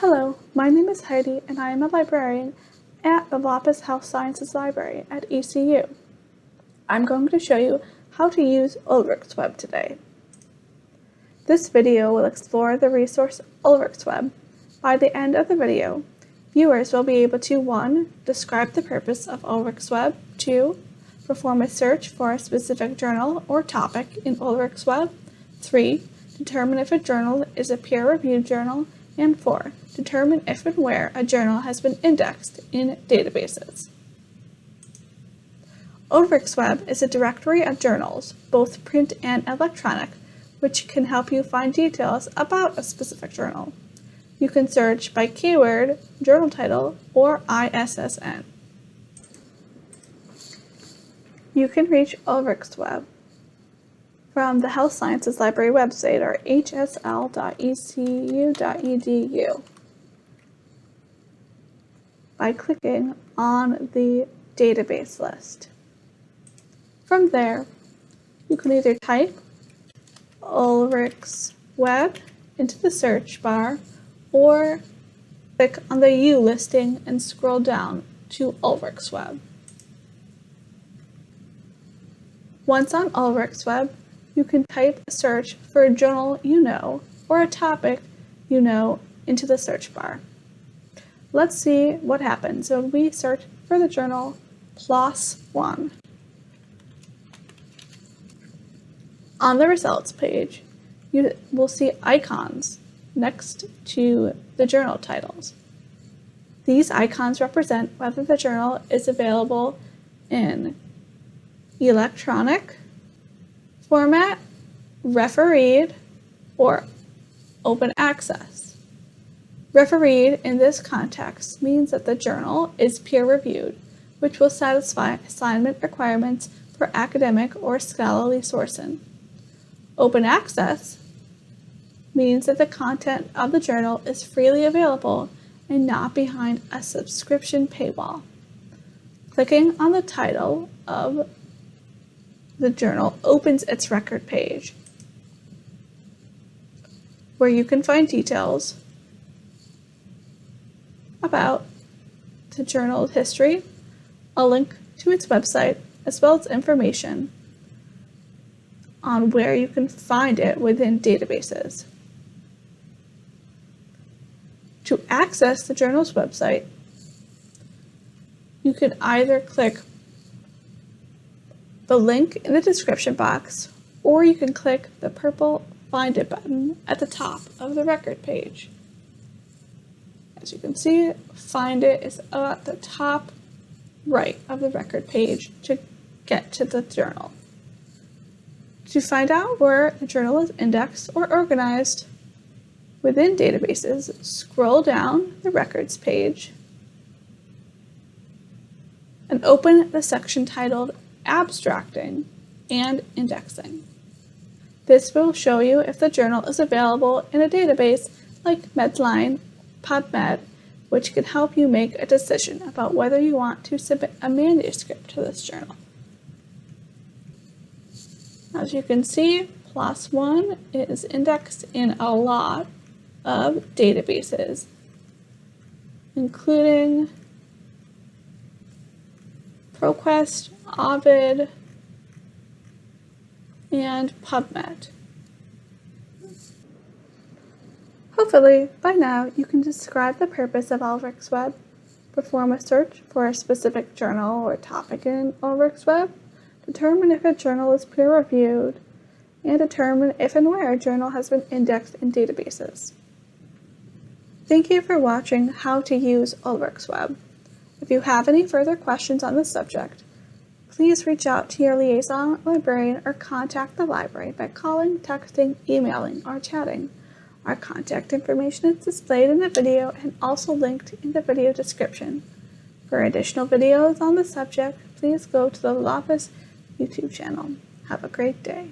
Hello, my name is Heidi and I am a librarian at the Laupus Health Sciences Library at ECU. I'm going to show you how to use Ulrichsweb today. This video will explore the resource Ulrichsweb. By the end of the video, viewers will be able to 1. Describe the purpose of Ulrichsweb, 2. Perform a search for a specific journal or topic in Ulrichsweb, 3. Determine if a journal is a peer-reviewed journal, and 4. Determine if and where a journal has been indexed in databases. Ulrichsweb is a directory of journals, both print and electronic, which can help you find details about a specific journal. You can search by keyword, journal title, or ISSN. You can reach Ulrichsweb from the Health Sciences Library website or hsl.ecu.edu by clicking on the database list. From there, you can either type Ulrichsweb into the search bar or click on the U listing and scroll down to Ulrichsweb. Once on Ulrichsweb, you can type a search for a journal you know or a topic you know into the search bar. Let's see what happens when we search for the journal PLOS One. On the results page, you will see icons next to the journal titles. These icons represent whether the journal is available in electronic format, refereed, or open access. Refereed in this context means that the journal is peer-reviewed, which will satisfy assignment requirements for academic or scholarly sourcing. Open access means that the content of the journal is freely available and not behind a subscription paywall. Clicking on the title of the journal opens its record page, where you can find details about the journal's history, a link to its website, as well as information on where you can find it within databases. To access the journal's website, you can either click the link in the description box, or you can click the purple Find It button at the top of the record page. As you can see, Find It is at the top right of the record page to get to the journal. To find out where the journal is indexed or organized within databases, scroll down the records page and open the section titled Abstracting and Indexing. This will show you if the journal is available in a database like Medline, PubMed, which can help you make a decision about whether you want to submit a manuscript to this journal. As you can see, PLOS One is indexed in a lot of databases, including ProQuest, Ovid, and PubMed. Hopefully, by now, you can describe the purpose of Ulrichsweb, perform a search for a specific journal or topic in Ulrichsweb, determine if a journal is peer-reviewed, and determine if and where a journal has been indexed in databases. Thank you for watching How to Use Ulrichsweb. If you have any further questions on this subject, please reach out to your liaison librarian or contact the library by calling, texting, emailing, or chatting. Our contact information is displayed in the video and also linked in the video description. For additional videos on the subject, please go to the Laupus YouTube channel. Have a great day.